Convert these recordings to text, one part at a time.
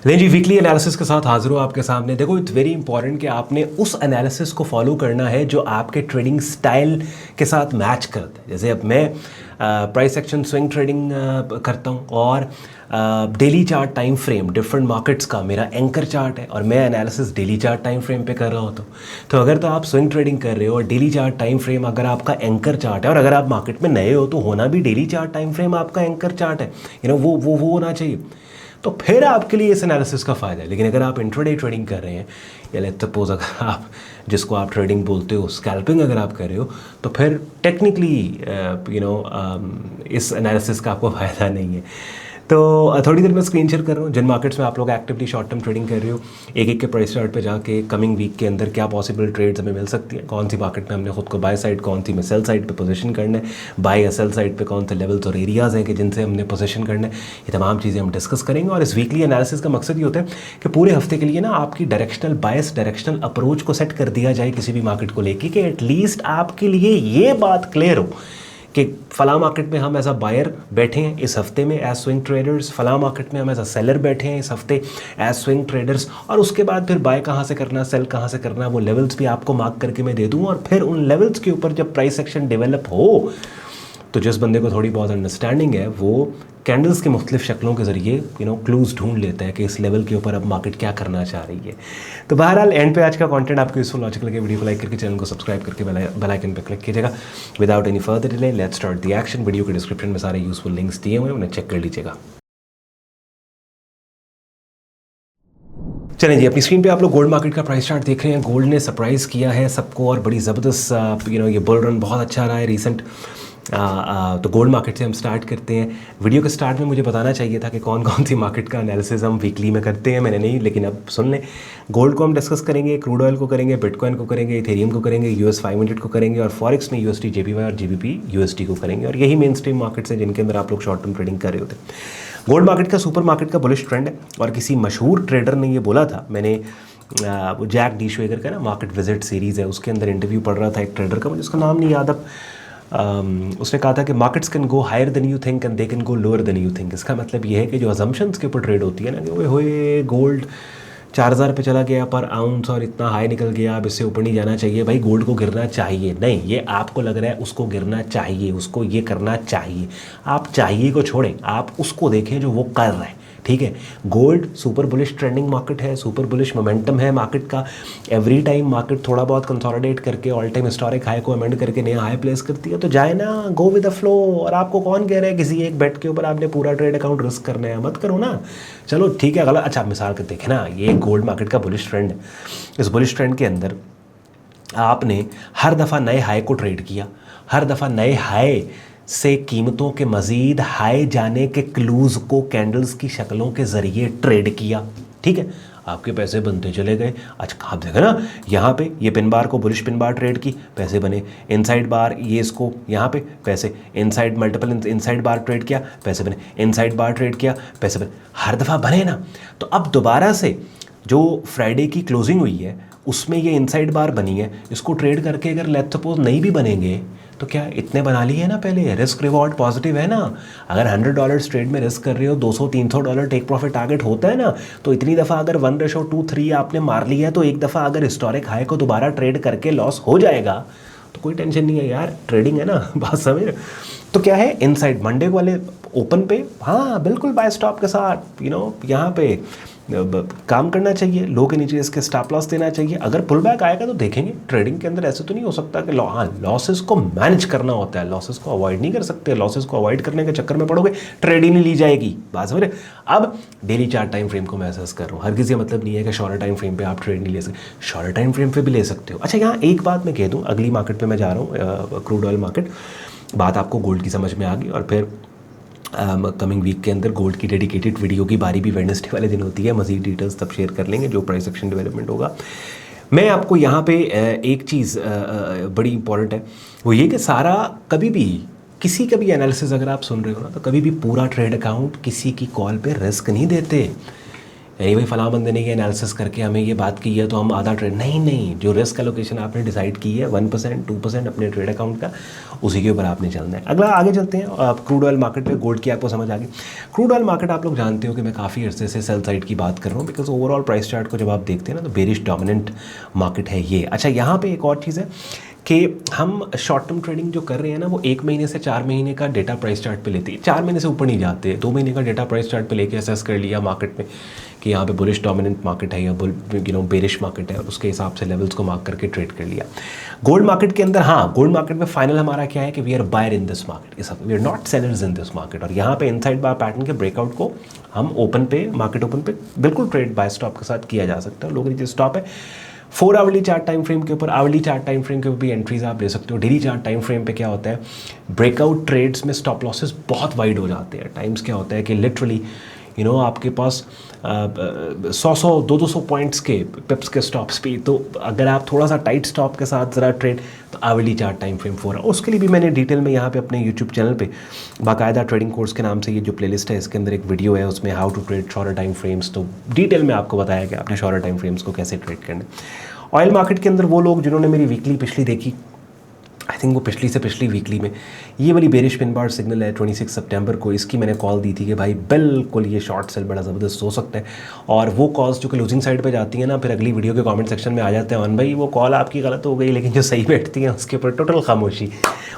नहीं जी, weekly analysis के साथ हाजिर हो आपके सामने। देखो, इट्स वेरी इंपॉर्टेंट कि आपने उस एनालिसिस को फॉलो करना है जो आपके ट्रेडिंग स्टाइल के साथ मैच करता है। जैसे अब मैं प्राइस एक्शन स्विंग ट्रेडिंग करता हूँ और daily chart time frame different markets का मेरा एंकर चार्ट है और मैं analysis daily chart time frame पे कर रहा होता हूँ। तो अगर तो आप स्विंग ट्रेडिंग कर रहे हो और डेली चार्ट टाइम फ्रेम अगर आपका एंकर चार्ट है और अगर आप मार्केट में नए हो तो होना भी डेली चार्ट टाइम फ्रेम आपका एंकर चार्ट है, वो होना चाहिए। तो फिर आपके लिए इस एनालिसिस का फ़ायदा है। लेकिन अगर आप इंट्राडे ट्रेडिंग कर रहे हैं या लेट्स सपोज अगर आप जिसको आप ट्रेडिंग बोलते हो स्कैल्पिंग अगर आप कर रहे हो, तो फिर टेक्निकली इस एनालिसिस का आपको फ़ायदा नहीं है। तो थोड़ी देर में स्क्रीन शेयर कर रहा हूँ जिन मार्केट्स में आप लोग एक्टिवली शॉर्ट टर्म ट्रेडिंग कर रहे हो, एक के प्राइस चार्ट पे जाके कमिंग वीक के अंदर क्या पॉसिबल ट्रेड्स हमें मिल सकती हैं, कौन सी मार्केट में हमने खुद को बाय साइड, कौन सी में सेल साइड पे पोजीशन करना है, बाय या सेल साइड पे कौन से लेवल्स और एरियाज़ हैं कि जिनसे हमने पोजीशन करना है, ये तमाम चीज़ें हम डिस्कस करेंगे। और इस वीकली एनालिसिस का मकसद ये होता है कि पूरे हफ्ते के लिए ना आपकी डायरेक्शनल बायस, डायरेक्शनल अप्रोच को सेट कर दिया जाए किसी भी मार्केट को लेके, कि एटलीस्ट आपके लिए ये बात क्लियर हो कि फला मार्केट में हम एज अ बायर बैठे हैं इस हफ्ते में एज स्विंग ट्रेडर्स, फला मार्केट में हम एज अ सेलर बैठे हैं इस हफ्ते एज स्विंग ट्रेडर्स, और उसके बाद फिर बाय कहाँ से करना, सेल कहाँ से करना, वो लेवल्स भी आपको मार्क करके मैं दे दूँ। और फिर उन लेवल्स के ऊपर जब प्राइस एक्शन डेवलप हो तो जिस बंदे को थोड़ी बहुत अंडरस्टैंडिंग है वो कैंडल्स की मुख्तलिफ शक्लों के ज़रिए क्लूज़ ढूंढ लेता है कि इस लेवल के ऊपर अब मार्केट क्या करना चाह रही है। तो बहरहाल एंड पे आज का कंटेंट आपको यूजफुल लॉजिकल लगे, वीडियो को लाइक करके चैनल को सब्सक्राइब करके बेल आइकन पे क्लिक कीजिएगा। Without any further delay let's start the action. Video के डिस्क्रिप्शन में सारे यूजफुल लिंक्स दिए हुए हैं, उन्हें चेक कर लीजिएगा। चलें जी, अपनी स्क्रीन पे आप लोग गोल्ड मार्केट का प्राइस चार्ट देख रहे हैं। गोल्ड ने सरप्राइज़ किया है सबको और बड़ी ज़बरदस्त ये बुल रन बहुत अच्छा रहा है रिसेंट। तो गोल्ड मार्केट से हम स्टार्ट करते हैं। वीडियो के स्टार्ट में मुझे बताना चाहिए था कि कौन कौन सी मार्केट का एनालिसिस हम वीकली में करते हैं, मैंने नहीं, लेकिन अब सुन लें। गोल्ड को हम डिस्कस करेंगे, क्रूड ऑयल को करेंगे, बिटकॉइन को करेंगे, इथेरियम को करेंगे, US 500 को करेंगे और फॉरेक्स में USD JPY और GBP USD को करेंगे। और यही मेन स्ट्रीम मार्केट्स हैं जिनके अंदर आप लोग शॉर्ट टर्म ट्रेडिंग कर रहे होते हैं। गोल्ड मार्केट का सुपर मार्केट का बुलिश ट्रेंड है और किसी मशहूर ट्रेडर ने ये बोला था, मैंने वो जैक डी श्वेगर का ना मार्केट विजिट सीरीज़ है उसके अंदर इंटरव्यू पढ़ रहा था एक ट्रेडर का, मुझे उसका नाम नहीं याद अब। उसने कहा था कि markets can go higher than you think and they can go lower than you think. इसका मतलब ये है कि जो अजम्पशंस के ऊपर ट्रेड होती है ना कि वो होए गोल्ड 4000 पे चला गया पर आउंस और इतना हाई निकल गया, अब इससे ऊपर नहीं जाना चाहिए, भाई गोल्ड को गिरना चाहिए, नहीं, ये आपको लग रहा है उसको गिरना चाहिए, उसको ये करना चाहिए। आप चाहिए को छोड़ें, आप उसको देखें जो वो कर रहा है, ठीक है। Gold super bullish trending market है, सुपर बुलिश मोमेंटम है मार्केट का। एवरी टाइम मार्केट थोड़ा बहुत कंसोलिडेट करके ऑल टाइम हिस्टोरिक हाई को अमेंड करके नया हाई प्लेस करती है, तो जाए ना, गो विद द फ्लो। और आपको कौन कह रहा है किसी एक बेट के ऊपर आपने पूरा ट्रेड अकाउंट रिस्क करना है, मत करो ना। चलो ठीक है, गलत, अच्छा मिसाल के देखें ना, ये गोल्ड मार्केट का बुलिश ट्रेंड है। इस बुलिश ट्रेंड के अंदर आपने हर दफ़ा नए हाई को ट्रेड किया, हर दफ़ा नए हाई से कीमतों के मज़ीद हाई जाने के क्लूज़ को कैंडल्स की शक्लों के ज़रिए ट्रेड किया, ठीक है। आपके पैसे बनते चले गए। अच्छा आप देखें ना, यहाँ पे ये पिन बार को बुलिश पिन बार ट्रेड की, पैसे बने। इनसाइड बार ये इसको यहाँ पे पैसे, इनसाइड मल्टीपल इनसाइड बार ट्रेड किया, पैसे बने। इनसाइड बार ट्रेड किया, पैसे बने। हर दफ़ा बने ना। तो अब दोबारा से जो फ्राइडे की क्लोजिंग हुई है उसमें ये इनसाइड बार बनी है, इसको ट्रेड करके अगर लेट्स सपोज नहीं भी बनेंगे तो क्या इतने बना लिए है ना, पहले रिस्क रिवॉर्ड पॉजिटिव है ना। अगर $100 ट्रेड में रिस्क कर रहे हो, $200-300 टेक प्रॉफिट टारगेट होता है ना, तो इतनी दफ़ा अगर 1:2-3 आपने मार लिया है तो एक दफ़ा अगर हिस्टोरिक हाई को दोबारा ट्रेड करके लॉस हो जाएगा तो कोई टेंशन नहीं है यार, ट्रेडिंग है ना, बात समझ। तो क्या है, इनसाइड मंडे वाले ओपन पे हाँ बिल्कुल बाय स्टॉप के साथ यहाँ पे काम करना चाहिए, लो के नीचे इसके स्टॉप लॉस देना चाहिए। अगर पुल बैक आएगा तो देखेंगे। ट्रेडिंग के अंदर ऐसे तो नहीं हो सकता कि लॉसेस को मैनेज करना होता है, लॉसेस को अवॉइड नहीं कर सकते। लॉसेस को अवॉइड करने के चक्कर में पड़ोगे, ट्रेड ही नहीं ली जाएगी, बात समझ रहे। अब डेली चार्ट टाइम फ्रेम को मैं असेस कर रहा हूँ, हर किसी मतलब नहीं है कि शॉर्ट टाइम फ्रेम पे आप ट्रेड नहीं ले सकते, शॉर्ट टाइम फ्रेम पे भी ले सकते हो। अच्छा यहाँ एक बात मैं कह दूँ, अगली मार्केट पर मैं जा रहा हूँ क्रूड ऑयल मार्केट, बात आपको गोल्ड की समझ में आ गई। और फिर कमिंग वीक के अंदर गोल्ड की डेडिकेटेड वीडियो की बारी भी वेडनेसडे वाले दिन होती है। मज़ीद डिटेल्स तब शेयर कर लेंगे जो प्राइस एक्शन डेवलपमेंट होगा। मैं आपको यहाँ पे एक चीज़ बड़ी इंपॉर्टेंट है, वो ये कि सारा कभी भी किसी का भी एनालिसिस अगर आप सुन रहे हो ना, तो कभी भी पूरा ट्रेड अकाउंट किसी की कॉल पे रिस्क नहीं देते। भाई फलां बंदे ने ये एनालिसिस करके हमें ये बात की है तो हम आधा ट्रेड, नहीं, जो रिस्क एलोकेशन आपने डिसाइड की है 1% 2% अपने ट्रेड अकाउंट का, उसी के ऊपर आपने चलना है। अगला आगे चलते हैं, आप क्रूड ऑयल मार्केट पे। गोल्ड की आपको समझ आ गई। क्रूड ऑयल मार्केट आप लोग जानते हो कि मैं काफ़ी अर्से से सेल साइड की बात कर रहा हूँ, बिकॉज ओवरऑल प्राइस चार्ट को जब आप देखते हैं ना तो बेरिश डोमिनेंट मार्केट है ये। अच्छा, यहाँ पे एक और चीज़ है कि हम शॉर्ट टर्म ट्रेडिंग जो कर रहे हैं ना वो 1 महीने से 4 महीने का डेटा प्राइस चार्ट पे लेते हैं, 4 महीने से ऊपर नहीं जाते। 2 महीने का डेटा प्राइस चार्ट पे लेके असेस कर लिया मार्केट में कि यहाँ पे बुलिश डोमिनेंट मार्केट है या बेरिश मार्केट है, और उसके हिसाब से लेवल्स को मार्क करके ट्रेड कर लिया। गोल्ड मार्केट के अंदर, हाँ, गोल्ड मार्केट में फाइनल हमारा क्या है कि we are buyer in this market, we are not sellers in this market. और यहाँ पे इनसाइड बार पैटर्न के ब्रेकआउट को हम ओपन पे, मार्केट ओपन पे बिल्कुल ट्रेड बाय स्टॉप के साथ किया जा सकता है। लोग नीचे स्टॉप है 4 आवरली चार्ट टाइम फ्रेम के ऊपर, आवरली चार्ट टाइम फ्रेम के ऊपर भी एंट्रीज आप ले सकते हो। डेली चार्ट टाइम फ्रेम पे क्या होता है, ब्रेकआउट ट्रेड्स में स्टॉप लॉसेस बहुत वाइड हो जाते हैं। टाइम्स क्या होता है कि लिटरली आपके पास 100 200 पॉइंट्स के पिप्स के स्टॉप्स पे, तो अगर आप थोड़ा सा टाइट स्टॉप के साथ ज़रा ट्रेड, तो आवरली चार्ट टाइम फ्रेम 4, उसके लिए भी मैंने डिटेल में यहाँ पे अपने यूट्यूब चैनल पे बाकायदा ट्रेडिंग कोर्स के नाम से ये जो प्लेलिस्ट है इसके अंदर एक वीडियो है, उसमें how to trade shorter time frames, तो डिटेल में आपको बताया कि आपने शॉर्टर टाइम फ्रेम्स को कैसे ट्रेड करना। ऑयल मार्केट के अंदर वो लोग जिन्होंने मेरी वीकली पिछली देखी, आई थिंक वो पिछली से पिछली वीकली में, ये वाली बेरिश पिन बार सिग्नल है 26 सितंबर को, इसकी मैंने कॉल दी थी कि भाई बिल्कुल ये शॉर्ट सेल बड़ा ज़बरदस्त हो सकता है। और वो कॉल्स जो कि लूजिंग साइड पे जाती हैं ना, फिर अगली वीडियो के कमेंट सेक्शन में आ जाते हैं, वन भाई वो कॉल आपकी गलत हो गई, लेकिन जो सही बैठती हैं उसके ऊपर टोटल खामोशी।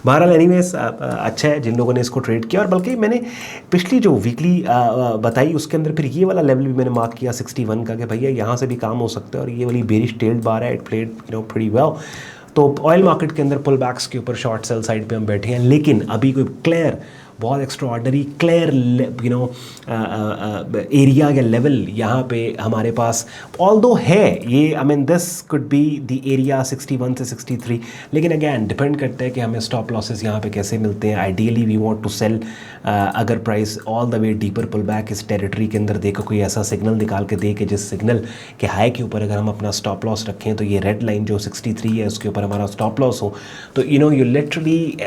बहरहाल एनीवेज अच्छा है जिन लोगों ने इसको ट्रेड किया। और बल्कि मैंने पिछली जो वीकली बताई उसके अंदर फिर ये वाला लेवल भी मैंने मार्क किया 61 का कि भैया यहाँ से भी काम हो सकता है, और ये वाली बेरिश टेल्ड बार है, इट प्लेड प्रीटी वेल। तो ऑयल मार्केट के अंदर पुल बैक्स के ऊपर शॉर्ट सेल साइड पे हम बैठे हैं, लेकिन अभी कोई क्लियर, बहुत एक्स्ट्राऑर्डनरी क्लियर एरिया या लेवल यहाँ पे हमारे पास ऑल्दो है ये, I mean this could be the area 61 से 63, लेकिन अगैन डिपेंड करता है कि हमें स्टॉप लॉसेस यहाँ पे कैसे मिलते हैं। Ideally we want to sell अगर price all the way deeper pull back इस टेरिटरी के अंदर देखो, कोई ऐसा सिग्नल निकाल के दे कि जिस सिग्नल के हाई के ऊपर अगर हम अपना स्टॉप लॉस रखें, तो ये रेड लाइन जो 63 है उसके ऊपर हमारा स्टॉप लॉस हो, तो you literally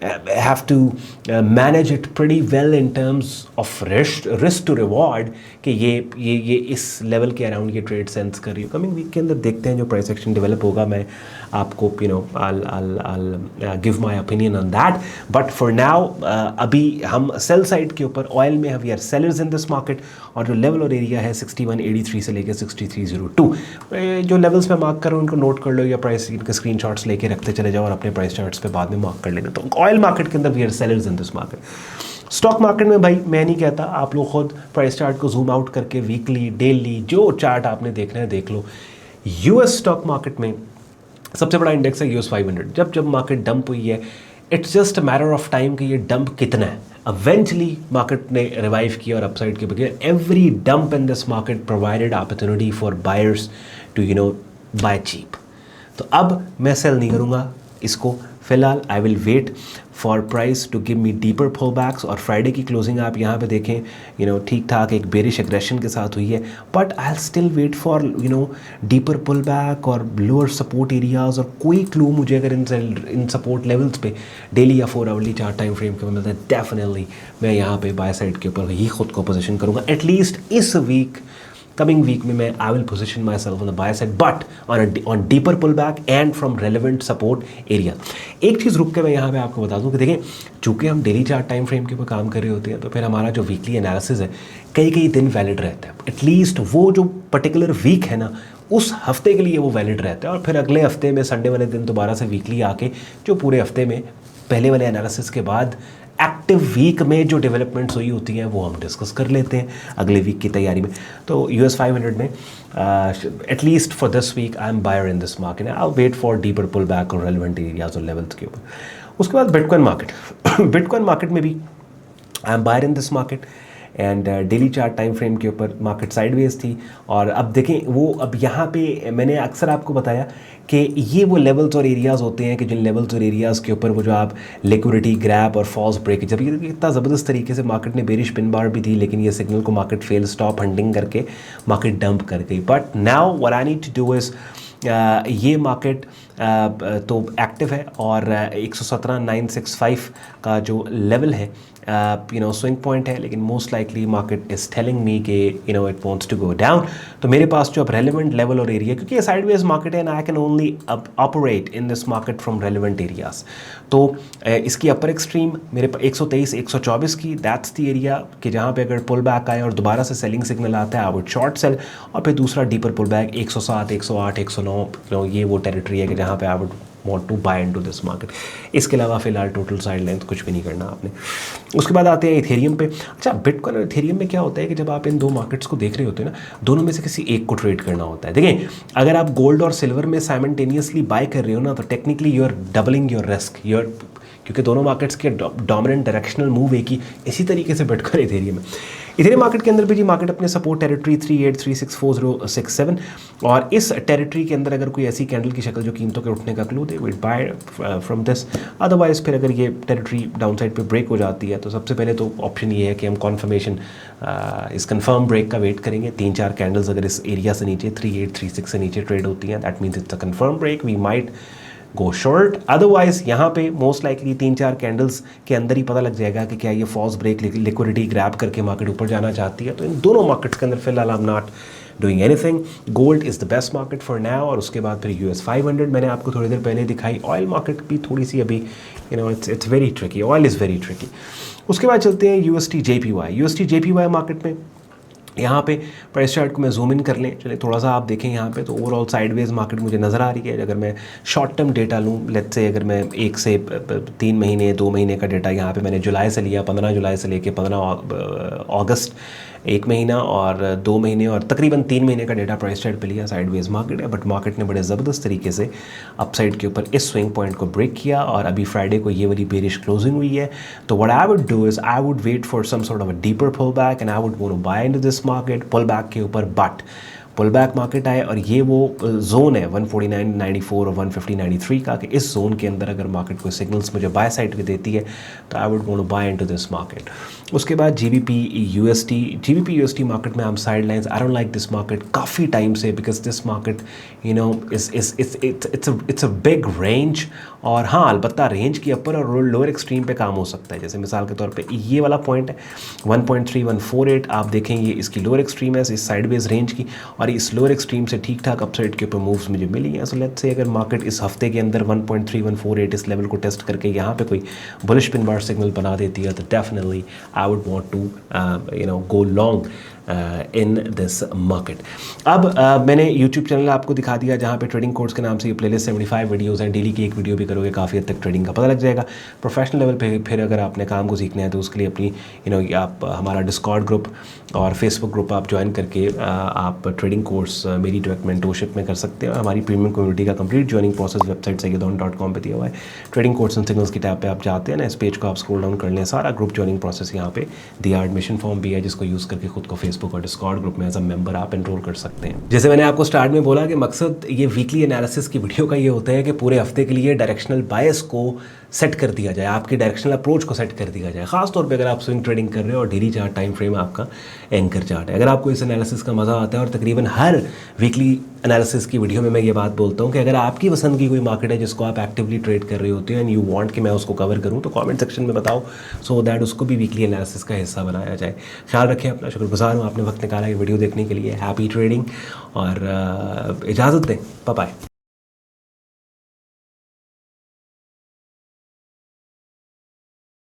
have to manage it pretty well in terms of risk to reward कि ये इस लेवल के अराउंड ये ट्रेड सेंस कर रही हो। कमिंग वीक के अंदर देखते हैं जो प्राइस एक्शन डेवलप होगा, मैं आपको I'll give my opinion on that, but for now अभी हम सेल साइड के ऊपर ऑयल में we are sellers in this market, और जो लेवल और एरिया है 6183 से लेकर 6302, जो लेवल्स मैं मार्क कर रहा हूँ उनको नोट कर लो या प्राइस इनके स्क्रीनशॉट्स लेके रखते चले जाओ और अपने प्राइस चार्ट्स पे बाद में मार्क कर लेना। तो ऑयल मार्केट के अंदर we are sellers in this market. Stock market में भाई मैं नहीं कहता, आप लोग खुद प्राइस चार्ट को जूम आउट करके वीकली डेली जो चार्ट आपने देखना है देख लो। यूएस स्टॉक मार्केट में सबसे बड़ा इंडेक्स है यूएस 500। जब मार्केट डंप हुई है, it's just a matter of time कि ये डंप कितना है। इवेंचुअली मार्केट ने रिवाइव किया और अपसाइड के बगैर every dump in this market provided opportunity for buyers to buy cheap. तो अब मैं सेल नहीं करूँगा इसको फिलहाल, I will wait for price to give me deeper pullbacks. और फ्राइडे की क्लोजिंग आप यहाँ पे देखें ठीक ठाक एक बेरिश एग्रेशन के साथ हुई है, but I still wait for deeper pull back और लोअर सपोर्ट एरियाज, और कोई क्लू मुझे अगर इन सपोर्ट लेवल्स पे डेली या 4 आवरली चार्ट टाइम फ्रेम के मिलता है, डेफिनेटली मैं यहाँ पे बाय साइड के ऊपर ही खुद को पोजिशन करूँगा। एटलीस्ट इस वीक, कमिंग वीक में मैं I will position myself on the buy side, but on deeper pull back and from relevant support area. एक चीज़ रुक के मैं यहाँ पे आपको बता दूँ कि देखें, चूँकि हम डेली चार्ट टाइम फ्रेम के ऊपर काम कर रहे होते हैं, तो फिर हमारा जो वीकली एनालिसिस है कई दिन वैलिड रहता है। एटलीस्ट वो जो पर्टिकुलर वीक है ना, उस हफ्ते के लिए वो वैलिड रहता है, और फिर अगले हफ्ते में संडे वाले दिन दोबारा से वीकली आके जो पूरे हफ्ते में पहले वाले एनालिसिस के बाद एक्टिव वीक में जो डेवलपमेंट्स हुई होती हैं वो हम डिस्कस कर लेते हैं अगले वीक की तैयारी में। तो यूएस 500 में at least for this week I am buyer in this market, I wait for deeper pull back और रेलिवेंट एरियाज और लेवल्स के ऊपर। उसके बाद बिटकॉइन मार्केट बिटकॉइन मार्केट में भी I am buyer in this market, and daily chart time frame के ऊपर मार्केट साइडवेज थी। और अब देखें वो, अब यहाँ पे मैंने अक्सर आपको बताया कि ये वो लेवल्स और एरियाज़ होते हैं कि जिन लेवल्स और एरियाज़ के ऊपर वो जो आप लिक्विडिटी ग्रैप और फॉल्स ब्रेक, जब ये इतना ज़बरदस्त तरीके से मार्केट ने बेरिश पिन बार भी थी, लेकिन ये सिग्नल को मार्केट फेल स्टॉप हंटिंग करके मार्केट डंप कर गई। But now what I need to do is, ये मार्केट तो एक्टिव है और 117,965 का जो लेवल है स्विंग पॉइंट है, लेकिन most likely market is telling me कि it wants to go down. तो मेरे पास जो अब रेलिवेंट लेवल और एरिया, क्योंकि ये साइडवेज मार्केट है and I can only operate in this market from relevant areas. तो इसकी अपर एक्सट्रीम मेरे 123 124 की, दैट्स द एरिया कि जहाँ पे अगर पुल बैक आए और दोबारा से सेलिंग सिग्नल आता है आई वुड शॉर्ट सेल। और फिर दूसरा डीपर पुल बैक 107 108 109, ये वो टेरिटरी है कि जहाँ पे I would want to buy into this market। इसके अलावा फिलहाल टोटल साइड लेंथ कुछ भी नहीं करना आपने। उसके बाद आते हैं इथेरियम पे। अच्छा, बिटकॉइन और इथेरियम में क्या होता है कि जब आप इन दो मार्केट्स को देख रहे होते हैं ना, दोनों में से किसी एक को ट्रेड करना होता है। देखिए, अगर आप गोल्ड और सिल्वर में साइमल्टेनियसली बाय कर रहे हो ना, तो technically you are doubling your risk, क्योंकि दोनों मार्केट्स के डोमिनेंट डायरेक्शनल मूव एक ही इसी तरीके से बिटकॉइन इथेरियम है। इथेरियम मार्केट के अंदर भी जी मार्केट अपने सपोर्ट टेरिटरी 38364067, और इस टेरिटरी के अंदर अगर कोई ऐसी कैंडल की शक्ल जो कीमतों के उठने का clue they, will buy from this. Otherwise फिर अगर ये टेरिटरी डाउन साइड पे ब्रेक हो जाती है, तो सबसे पहले तो ऑप्शन ये है कि हम कॉन्फर्मेशन इस कंफर्म ब्रेक का वेट करेंगे। 3-4 कैंडल्स अगर इस एरिया से नीचे 3836 से नीचे ट्रेड होती हैं, that means it's a confirm break, we might go short. Otherwise यहाँ पे मोस्ट लाइकली 3-4 कैंडल्स के अंदर ही पता लग जाएगा कि क्या ये फॉल्स ब्रेक लिक्विडिटी ग्रैब करके मार्केट ऊपर जाना चाहती है। तो इन दोनों मार्केट्स के अंदर फिलहाल I am not doing anything. Gold is the best market for now, और उसके बाद फिर US 500 मैंने आपको थोड़ी देर पहले दिखाई। ऑयल मार्केट भी थोड़ी सी अभी it's very tricky, oil is very tricky. उसके बाद चलते हैं UST JPY मार्केट में। यहाँ पे प्राइस चार्ट को मैं जूम इन कर लें, चलिए थोड़ा सा आप देखें यहाँ पे, तो ओवरऑल साइडवेज मार्केट मुझे नज़र आ रही है। अगर मैं शॉर्ट टर्म डेटा लूँ, लेट्स से अगर मैं 1 से 3 महीने 2 महीने का डेटा यहाँ पे मैंने जुलाई से लिया, 15 जुलाई से लेके 15 अगस्त 1 महीना, और 2 महीने और तकरीबन 3 महीने का डेटा प्राइस चार्ट पे लिया, साइडवेज मार्केट है। बट मार्केट ने बड़े ज़बरदस्त तरीके से अपसाइड के ऊपर इस स्विंग पॉइंट को ब्रेक किया, और अभी फ्राइडे को ये वाली बेरिश क्लोजिंग हुई है। तो what I would do is I would wait for some sort of a deeper pull back and I would want to buy into this market pull back के ऊपर। बट पुल बैक मार्केट आए और ये वो zone है 149.94 और 150.93 का, कि इस जोन के अंदर अगर मार्केट कोई सिग्नल्स मुझे बाय साइड पे देती है तो I would want to buy into this market. उसके बाद GBP USD मार्केट में हम side lines, I don't like this market काफ़ी टाइम से, because this market it's a big range. और हाँ, अलबत्ता रेंज की अपर और लोअर एक्सट्रीम पे काम हो सकता है। जैसे मिसाल के तौर पे ये वाला पॉइंट है 1.3148, आप देखें ये इसकी लोअर एक्सट्रीम है इस साइडवेज रेंज की, और इस लोअर एक्सट्रीम से ठीक ठाक अपसाइड के ऊपर मूव्स मुझे मिली हैं। सो लेट्स से अगर मार्केट इस हफ्ते के अंदर 1.3148 इस लेवल को टेस्ट करके यहाँ पे कोई बुलिश पिन बार सिग्नल बना देती है, तो definitely I would want to go long in this market. अब मैंने YouTube चैनल आपको दिखा दिया जहाँ पे ट्रेडिंग कोर्स के नाम से ये प्लेलिस्ट 75 वीडियोज़ हैं। डेली की एक वीडियो भी करोगे काफ़ी हद तक ट्रेडिंग का पता लग जाएगा। प्रोफेशनल लेवल पे फिर अगर आपने काम को सीखना है तो उसके लिए अपनी आप हमारा डिस्कॉर्ड ग्रुप और फेसबुक ग्रुप आप ज्वाइन करके आप ट्रेडिंग कोर्स मेरी डायरेक्ट मेंटोरशिप में कर सकते हैं। हमारी प्रीमियम कम्युनिटी का complete joining process website sayyidon.com पे दिया हुआ है। ट्रेडिंग कोर्स एंड सिग्नल्स की टैब पे आप जाते हैं ना, इस पेज को आप स्क्रॉल डाउन कर लें, सारा ग्रुप ज्वाइनिंग प्रोसेस यहाँ पे दिया। एडमिशन फॉर्म भी है जिसको यूज़ करके खुद को फेसबुक और डिस्कॉर्ड ग्रुप में एज अ मेंबर आप एनरोल कर सकते हैं। जैसे मैंने आपको स्टार्ट में बोला कि मकसद ये वीकली एनालिसिस की वीडियो का ये होता है कि पूरे हफ्ते के लिए डायरेक्शनल बायस को सेट कर दिया जाए, आपकी डायरेक्शनल अप्रोच को सेट कर दिया जाए। खासतौर पे अगर आप स्विंग ट्रेडिंग कर रहे हो और डेली चार्ट टाइम फ्रेम आपका एंकर चार्ट है। अगर आपको इस एनालिसिस का मज़ा आता है, और तकरीबन हर वीकली एनालिसिस की वीडियो में मैं ये बात बोलता हूँ कि अगर आपकी पसंद की कोई मार्केट है जिसको आप एक्टिवली ट्रेड कर रहे होते हो एंड यू वांट कि मैं उसको कवर करूँ, तो कमेंट सेक्शन में बताओ, सो दैट उसको भी वीकली एनालिसिस का हिस्सा बनाया जाए। ख्याल रखें अपना, शुक्रगुजार हूँ आपने वक्त निकाला ये वीडियो देखने के लिए। हैप्पी ट्रेडिंग, और इजाज़त दें, बाय बाय।